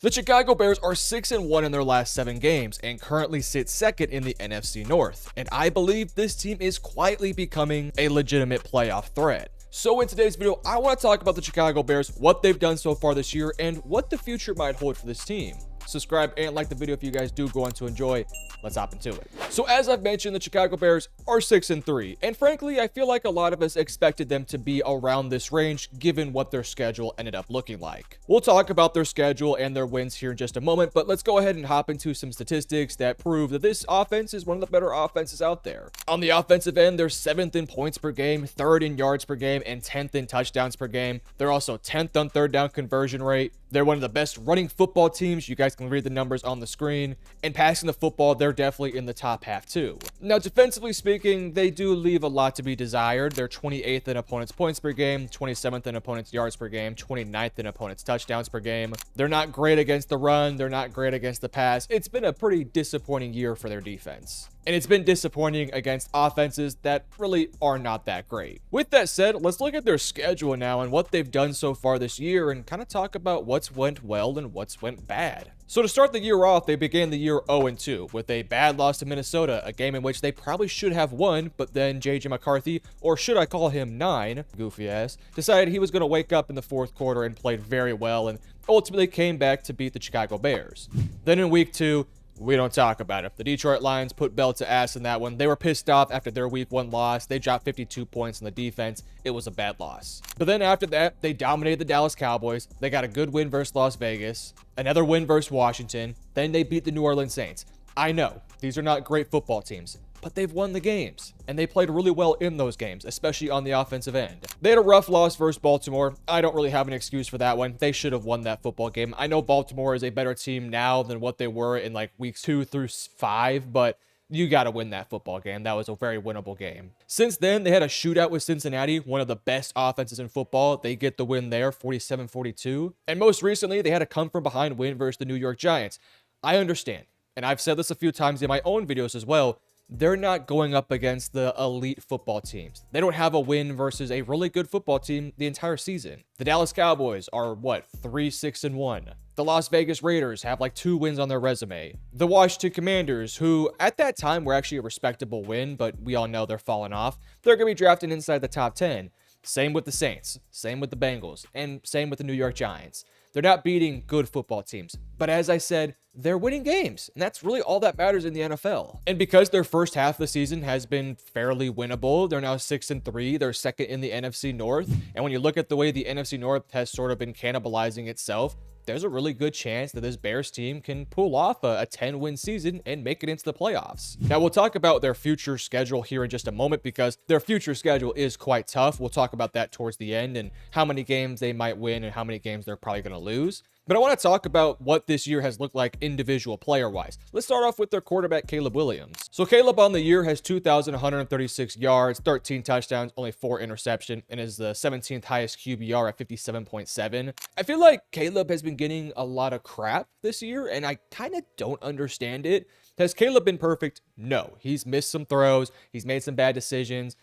The Chicago Bears are 6-1 in their last 7 games and currently sit second in the NFC North, and I believe this team is quietly becoming a legitimate playoff threat. So in today's video, I want to talk about the Chicago Bears, what they've done so far this year, and what the future might hold for this team. Subscribe and like the video if you guys do go on to enjoy. Let's hop into it. So as I've mentioned, the Chicago Bears are 6-3, and frankly, I feel like a lot of us expected them to be around this range given what their schedule ended up looking like. We'll talk about their schedule and their wins here in just a moment, but let's go ahead and hop into some statistics that prove that this offense is one of the better offenses out there. On the offensive end, they're 7th in points per game, 3rd in yards per game, and 10th in touchdowns per game. They're also 10th on third down conversion rate. They're one of the best running football teams. You guys can read the numbers on the screen. And passing the football, they're definitely in the top half too. Now, defensively speaking, they do leave a lot to be desired. They're 28th in opponents' points per game, 27th in opponents' yards per game, 29th in opponents' touchdowns per game. They're not great against the run. They're not great against the pass. It's been a pretty disappointing year for their defense. And it's been disappointing against offenses that really are not that great. With that said, let's look at their schedule now and what they've done so far this year and kind of talk about what's went well and what's went bad. So to start the year off, they began the year 0-2 with a bad loss to Minnesota, a game in which they probably should have won, but then JJ McCarthy, or should I call him 9, goofy ass, decided he was going to wake up in the fourth quarter and played very well and ultimately came back to beat the Chicago Bears. Then in week 2, we don't talk about it. The Detroit Lions put Bell to ass in that one. They were pissed off after their week 1 loss. They dropped 52 points on the defense. It was a bad loss. But then after that, they dominated the Dallas Cowboys. They got a good win versus Las Vegas, another win versus Washington. Then they beat the New Orleans Saints. I know, these are not great football teams, but they've won the games, and they played really well in those games, especially on the offensive end. They had a rough loss versus Baltimore. I don't really have an excuse for that one. They should have won that football game. I know Baltimore is a better team now than what they were in like weeks 2 through 5, but you got to win that football game. That was a very winnable game. Since then, they had a shootout with Cincinnati, one of the best offenses in football. They get the win there, 47-42. And most recently, they had a come-from-behind win versus the New York Giants. I understand, and I've said this a few times in my own videos as well, they're not going up against the elite football teams. They don't have a win versus a really good football team the entire season. The Dallas Cowboys are, 3-6-1. The Las Vegas Raiders have like 2 wins on their resume. The Washington Commanders, who at that time were actually a respectable win, but we all know they're falling off. They're going to be drafted inside the top 10. Same with the Saints, same with the Bengals, and same with the New York Giants. They're not beating good football teams. But as I said, they're winning games, and that's really all that matters in the NFL. And because their first half of the season has been fairly winnable, they're now 6-3. They're second in the NFC North. And when you look at the way the NFC North has sort of been cannibalizing itself, there's a really good chance that this Bears team can pull off a 10-win season and make it into the playoffs. Now, we'll talk about their future schedule here in just a moment because their future schedule is quite tough. We'll talk about that towards the end and how many games they might win and how many games they're probably going to lose. But I want to talk about what this year has looked like individual player-wise. Let's start off with their quarterback, Caleb Williams. So Caleb on the year has 2,136 yards, 13 touchdowns, only 4 interceptions, and is the 17th highest QBR at 57.7. I feel like Caleb has been getting a lot of crap this year, and I kind of don't understand it. Has Caleb been perfect? No. He's missed some throws. He's made some bad decisions.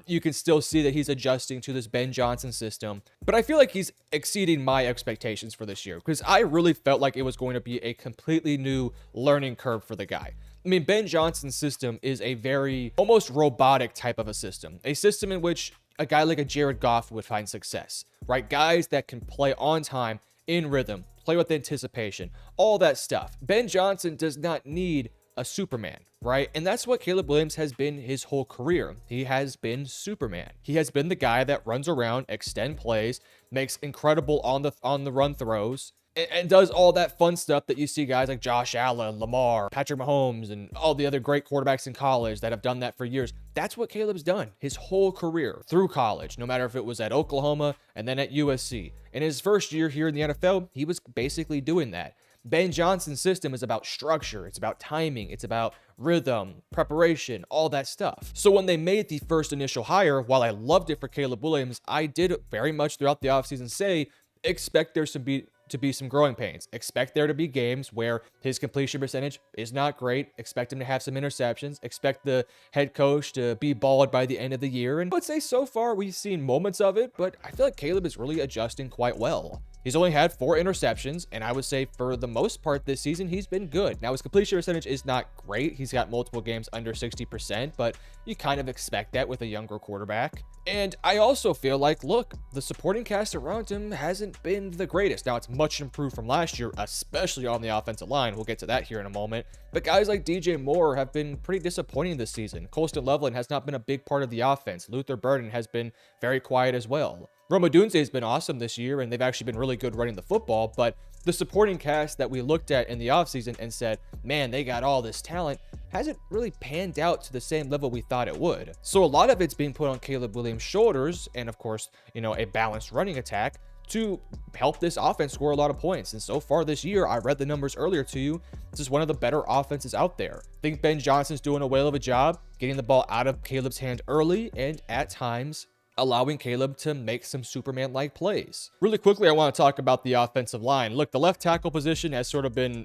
You can still see that he's adjusting to this Ben Johnson system. But I feel like he's exceeding my expectations for this year because I really felt like it was going to be a completely new learning curve for the guy. I mean, Ben Johnson's system is a very almost robotic type of a system in which a guy like a Jared Goff would find success, right? Guys that can play on time, in rhythm, play with anticipation, all that stuff. Ben Johnson does not need a Superman, right? And that's what Caleb Williams has been his whole career. He has been Superman. He has been the guy that runs around, extend plays, makes incredible on the run throws, and does all that fun stuff that you see guys like Josh Allen, Lamar, Patrick Mahomes, and all the other great quarterbacks in college that have done that for years. That's what Caleb's done his whole career through college, no matter if it was at Oklahoma and then at USC. In his first year here in the NFL, he was basically doing that. Ben Johnson's system is about structure, it's about timing, it's about rhythm, preparation, all that stuff. So when they made the first initial hire, while I loved it for Caleb Williams, I did very much throughout the offseason say, expect there to be some growing pains. Expect there to be games where his completion percentage is not great. Expect him to have some interceptions. Expect the head coach to be bald by the end of the year. And I would say so far we've seen moments of it, but I feel like Caleb is really adjusting quite well. He's only had 4 interceptions, and I would say for the most part this season, he's been good. Now, his completion percentage is not great. He's got multiple games under 60%, but you kind of expect that with a younger quarterback. And I also feel like, look, the supporting cast around him hasn't been the greatest. Now, it's much improved from last year, especially on the offensive line. We'll get to that here in a moment. But guys like DJ Moore have been pretty disappointing this season. Colston Loveland has not been a big part of the offense. Luther Burden has been very quiet as well. Rome Odunze has been awesome this year, and they've actually been really good running the football, but the supporting cast that we looked at in the offseason and said, man, they got all this talent, hasn't really panned out to the same level we thought it would. So a lot of it's being put on Caleb Williams' shoulders, and of course, a balanced running attack to help this offense score a lot of points. And so far this year, I read the numbers earlier to you, this is one of the better offenses out there. I think Ben Johnson's doing a whale of a job getting the ball out of Caleb's hand early, and at times allowing Caleb to make some Superman-like plays. Really quickly, I want to talk about the offensive line. Look, the left tackle position has sort of been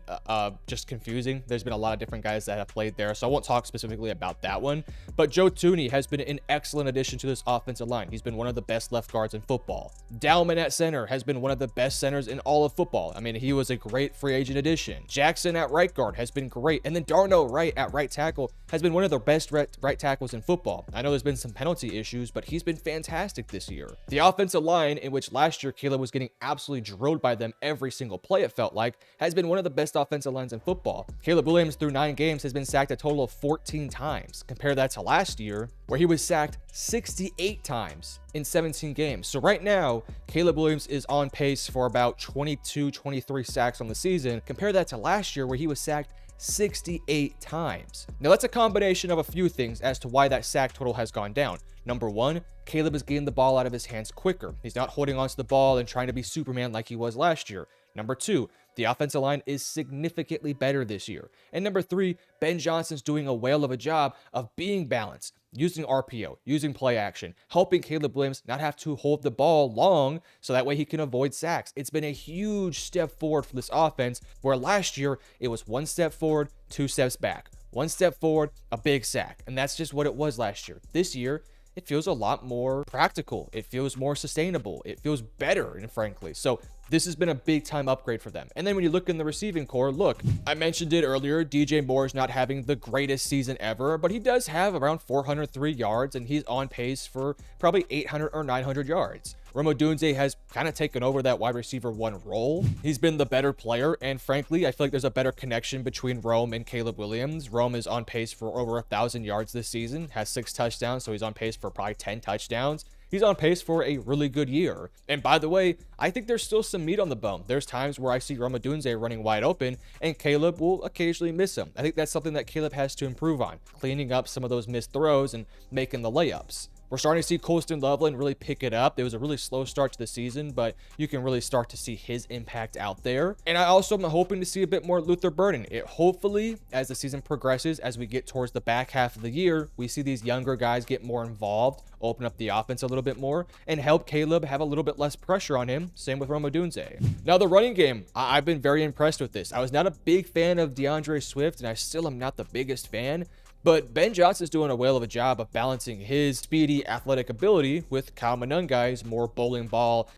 just confusing. There's been a lot of different guys that have played there, so I won't talk specifically about that one. But Joe Thuney has been an excellent addition to this offensive line. He's been one of the best left guards in football. Dowman at center has been one of the best centers in all of football. I mean, he was a great free agent addition. Jackson at right guard has been great. And then Darnell Wright at right tackle has been one of the best right tackles in football. I know there's been some penalty issues, but he's been fantastic this year. The offensive line, in which last year Caleb was getting absolutely drilled by them every single play, it felt like, has been one of the best offensive lines in football. Caleb Williams, through 9 games, has been sacked a total of 14 times. Compare that to last year, where he was sacked 68 times in 17 games. So right now, Caleb Williams is on pace for about 22, 23 sacks on the season. Compare that to last year, where he was sacked 68 times. Now, that's a combination of a few things as to why that sack total has gone down. Number one, Caleb is getting the ball out of his hands quicker. He's not holding onto the ball and trying to be Superman like he was last year. Number two, the offensive line is significantly better this year. And number three, Ben Johnson's doing a whale of a job of being balanced, using RPO, using play action, helping Caleb Williams not have to hold the ball long so that way he can avoid sacks. It's been a huge step forward for this offense, where last year it was 1 step forward, 2 steps back. 1 step forward, a big sack. And that's just what it was last year. This year, it feels a lot more practical. It feels more sustainable. It feels better, and frankly. So this has been a big time upgrade for them. And then when you look in the receiving core, look, I mentioned it earlier, DJ Moore is not having the greatest season ever, but he does have around 403 yards, and he's on pace for probably 800 or 900 yards. Rome Odunze has kind of taken over that wide receiver 1 role. He's been the better player, and frankly, I feel like there's a better connection between Rome and Caleb Williams. Rome is on pace for over 1,000 yards this season, has 6 touchdowns, so he's on pace for probably 10 touchdowns. He's on pace for a really good year. And by the way, I think there's still some meat on the bone. There's times where I see Rome Odunze running wide open, and Caleb will occasionally miss him. I think that's something that Caleb has to improve on, cleaning up some of those missed throws and making the layups. We're starting to see Colston Loveland really pick it up. It was a really slow start to the season, but you can really start to see his impact out there. And I also am hoping to see a bit more Luther Burden. Hopefully, as the season progresses, as we get towards the back half of the year, we see these younger guys get more involved, open up the offense a little bit more, and help Caleb have a little bit less pressure on him. Same with Rome Odunze. Now, the running game, I've been very impressed with this. I was not a big fan of DeAndre Swift, and I still am not the biggest fan. But Ben Johnson's doing a whale of a job of balancing his speedy, athletic ability with Kyle Monungai's more bowling ball,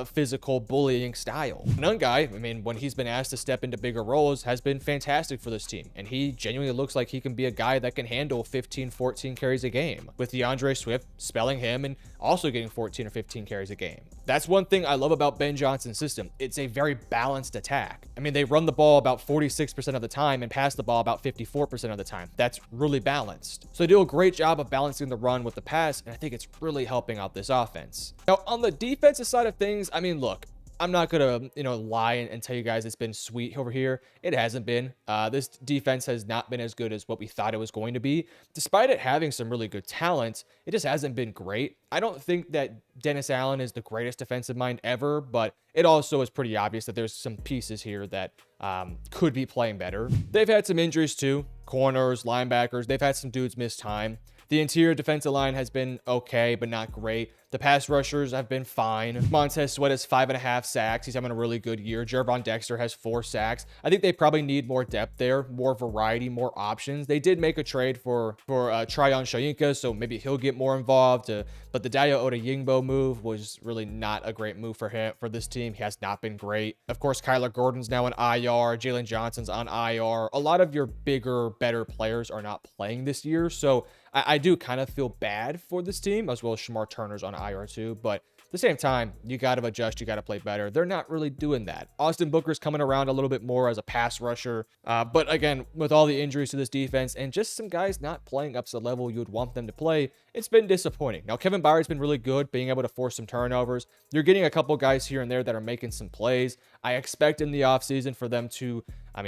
physical bullying style. Monungai, I mean, when he's been asked to step into bigger roles, has been fantastic for this team. And he genuinely looks like he can be a guy that can handle 15, 14 carries a game, with DeAndre Swift spelling him and also getting 14 or 15 carries a game. That's one thing I love about Ben Johnson's system. It's a very balanced attack. I mean, they run the ball about 46% of the time and pass the ball about 54% of the time. That's really balanced. So they do a great job of balancing the run with the pass, and I think it's really helping out this offense. Now, on the defensive side of things, I mean, look, I'm not gonna, lie and tell you guys it's been sweet over here. It hasn't been. This defense has not been as good as what we thought it was going to be. Despite it having some really good talent, it just hasn't been great. I don't think that Dennis Allen is the greatest defensive mind ever, but it also is pretty obvious that there's some pieces here that could be playing better. They've had some injuries too. Corners, linebackers, they've had some dudes miss time. The interior defensive line has been okay, but not great. The pass rushers have been fine. Montez Sweat has 5.5 sacks. He's having a really good year. Jervon Dexter has 4 sacks. I think they probably need more depth there, more variety, more options. They did make a trade for Tryon Shoyinka, so maybe he'll get more involved. But the Dayo Odeyingbo move was really not a great move for him, for this team. He has not been great. Of course, Kyler Gordon's now on IR. Jalen Johnson's on IR. A lot of your bigger, better players are not playing this year, so I do kind of feel bad for this team, as well as Shamar Turner's on IR too. But at the same time, you got to adjust. You got to play better. They're not really doing that. Austin Booker's coming around a little bit more as a pass rusher. But again, with all the injuries to this defense and just some guys not playing up to the level you would want them to play, it's been disappointing. Now, Kevin Byard's been really good, being able to force some turnovers. You're getting a couple guys here and there that are making some plays. I expect in the offseason for them to,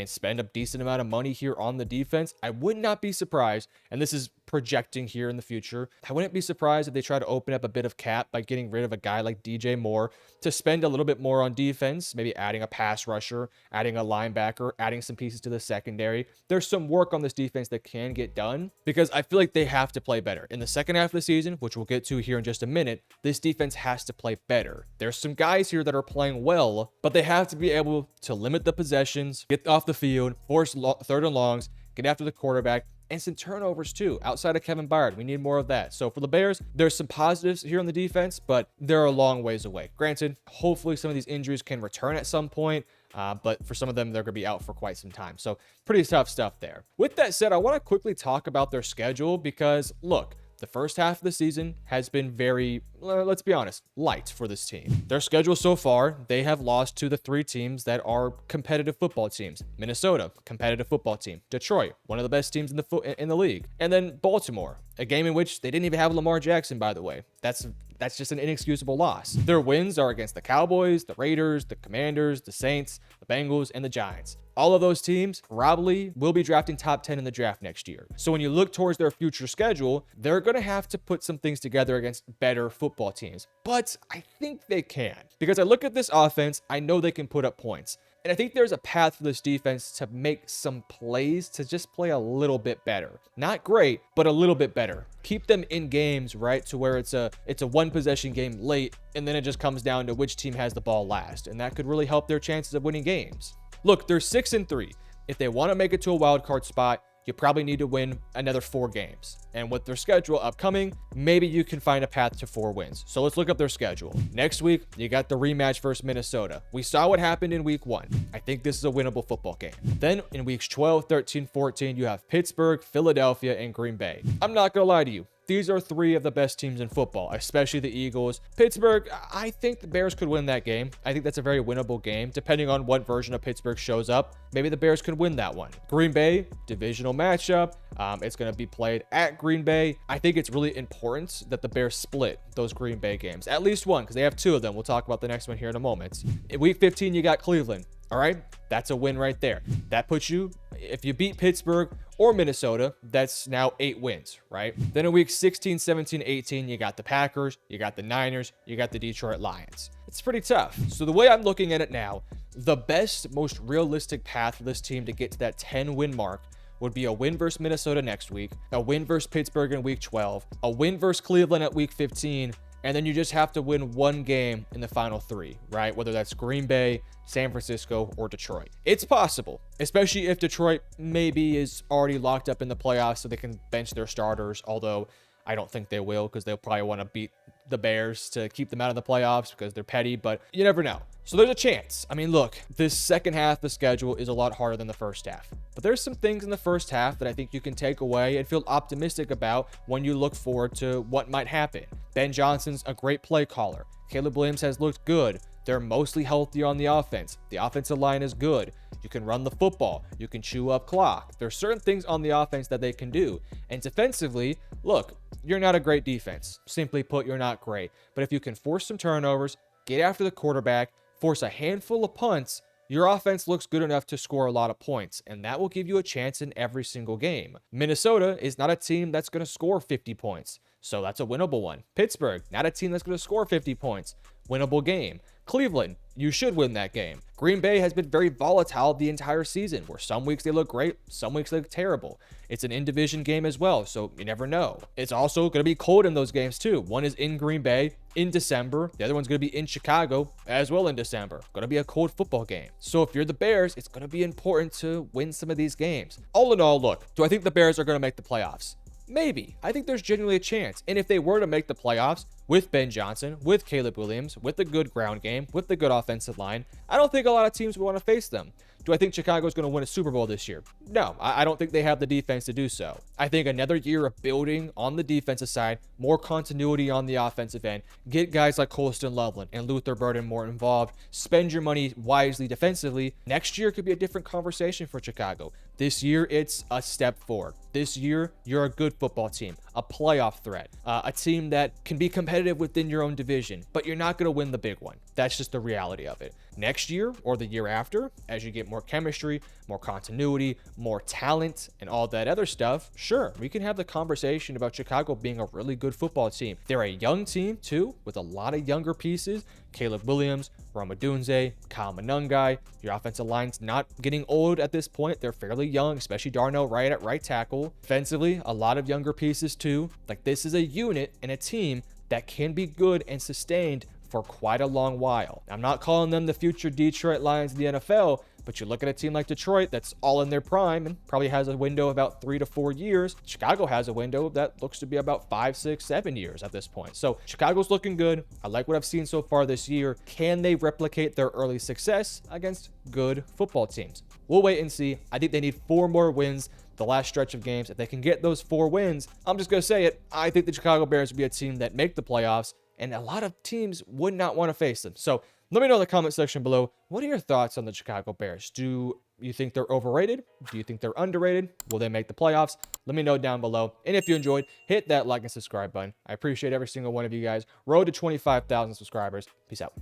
spend a decent amount of money here on the defense. I would not be surprised, and this is projecting here in the future, I wouldn't be surprised if they try to open up a bit of cap by getting rid of a guy like DJ Moore to spend a little bit more on defense, maybe adding a pass rusher, adding a linebacker, adding some pieces to the secondary. There's some work on this defense that can get done because I feel like they have to play better. In the second half of the season, which we'll get to here in just a minute, this defense has to play better. There's some guys here that are playing well, but they have to be able to limit the possessions, get off the field, force third and longs, get after the quarterback, and some turnovers too. Outside of Kevin Byard, we need more of that. So for the Bears, there's some positives here on the defense, but they're a long ways away. Granted, hopefully some of these injuries can return at some point, but for some of them, they're going to be out for quite some time. So pretty tough stuff there. With that said, I want to quickly talk about their schedule because, look, the first half of the season has been very, let's be honest, light for this team. Their schedule so far, they have lost to the 3 teams that are competitive football teams. Minnesota, competitive football team. Detroit, one of the best teams in the league. And then Baltimore, a game in which they didn't even have Lamar Jackson, by the way. That's just an inexcusable loss. Their wins are against the Cowboys, the Raiders, the Commanders, the Saints, the Bengals, and the Giants. All of those teams probably will be drafting top 10 in the draft next year. So when you look towards their future schedule, they're going to have to put some things together against better football teams. But I think they can. Because I look at this offense, I know they can put up points. And I think there's a path for this defense to make some plays to just play a little bit better. Not great, but a little bit better. Keep them in games, right, to where it's a one possession game late, and then it just comes down to which team has the ball last. And that could really help their chances of winning games. Look, they're 6-3. If they want to make it to a wild card spot, you probably need to win another 4 games. And with their schedule upcoming, maybe you can find a path to 4 wins. So let's look up their schedule. Next week, you got the rematch versus Minnesota. We saw what happened in week 1. I think this is a winnable football game. Then in weeks 12, 13, 14, you have Pittsburgh, Philadelphia, and Green Bay. I'm not going to lie to you. These are 3 of the best teams in football, especially the Eagles. Pittsburgh, I think the Bears could win that game. I think that's a very winnable game, depending on what version of Pittsburgh shows up. Maybe the Bears could win that one. Green Bay, divisional matchup. It's going to be played at Green Bay. I think it's really important that the Bears split those Green Bay games. At least one, because they have 2 of them. We'll talk about the next one here in a moment. In week 15, you got Cleveland. All right, that's a win right there. That puts you, if you beat Pittsburgh or Minnesota, that's now 8 wins, right? Then in week 16, 17, 18, you got the Packers, you got the Niners, you got the Detroit Lions. It's pretty tough. So the way I'm looking at it now, the best, most realistic path for this team to get to that 10-win mark would be a win versus Minnesota next week, a win versus Pittsburgh in week 12, a win versus Cleveland at week 15, and then you just have to win 1 game in the final 3, right? Whether that's Green Bay, San Francisco, or Detroit. It's possible, especially if Detroit maybe is already locked up in the playoffs so they can bench their starters, although I don't think they will because they'll probably want to beat the Bears to keep them out of the playoffs because they're petty, but you never know. So there's a chance. I mean, look, this second half of the schedule is a lot harder than the first half, but there's some things in the first half that I think you can take away and feel optimistic about when you look forward to what might happen. Ben Johnson's a great play caller. Caleb Williams has looked good. They're mostly healthy on the offense. The offensive line is good. You can run the football. You can chew up clock. There's certain things on the offense that they can do. And defensively, look, you're not a great defense. Simply put, you're not great. But if you can force some turnovers, get after the quarterback, force a handful of punts, your offense looks good enough to score a lot of points, and that will give you a chance in every single game. Minnesota is not a team that's going to score 50 points, so that's a winnable one. Pittsburgh, not a team that's going to score 50 points. Winnable game. Cleveland, you should win that game. Green Bay has been very volatile the entire season, where some weeks they look great, some weeks they look terrible. It's an in-division game as well, so you never know. It's also going to be cold in those games too. One is in Green Bay in December. The other one's going to be in Chicago as well in December. Going to be a cold football game. So if you're the Bears, it's going to be important to win some of these games. All in all, look, do I think the Bears are going to make the playoffs? Maybe. I think there's genuinely a chance. And if they were to make the playoffs with Ben Johnson, with Caleb Williams, with a good ground game, with the good offensive line, I don't think a lot of teams would want to face them. Do I think Chicago's going to win a Super Bowl this year? No, I don't think they have the defense to do so. I think another year of building on the defensive side, more continuity on the offensive end, get guys like Colston Loveland and Luther Burden more involved, spend your money wisely defensively. Next year could be a different conversation for Chicago. This year, it's a step forward. This year, you're a good football team, a playoff threat, a team that can be competitive within your own division, but you're not going to win the big one. That's just the reality of it. Next year or the year after, as you get more chemistry, more continuity, more talent, and all that other stuff, sure, we can have the conversation about Chicago being a really good football team. They're a young team, too, with a lot of younger pieces. Caleb Williams, Rome Odunze, Kyle Monangai. Your offensive line's not getting old at this point. They're fairly young, especially Darnell Wright at right tackle. Defensively, a lot of younger pieces, too. Like, this is a unit and a team that can be good and sustained for quite a long while. I'm not calling them the future Detroit Lions of the NFL, but you look at a team like Detroit that's all in their prime and probably has a window of about 3 to 4 years. Chicago has a window that looks to be about 5, 6, 7 years at this point. So Chicago's looking good. I like what I've seen so far this year. Can they replicate their early success against good football teams? We'll wait and see. I think they need 4 more wins the last stretch of games. If they can get those 4 wins, I'm just going to say it, I think the Chicago Bears would be a team that make the playoffs, and a lot of teams would not want to face them. So let me know in the comment section below, what are your thoughts on the Chicago Bears? Do you think they're overrated? Do you think they're underrated? Will they make the playoffs? Let me know down below. And if you enjoyed, hit that like and subscribe button. I appreciate every single one of you guys. Road to 25,000 subscribers. Peace out.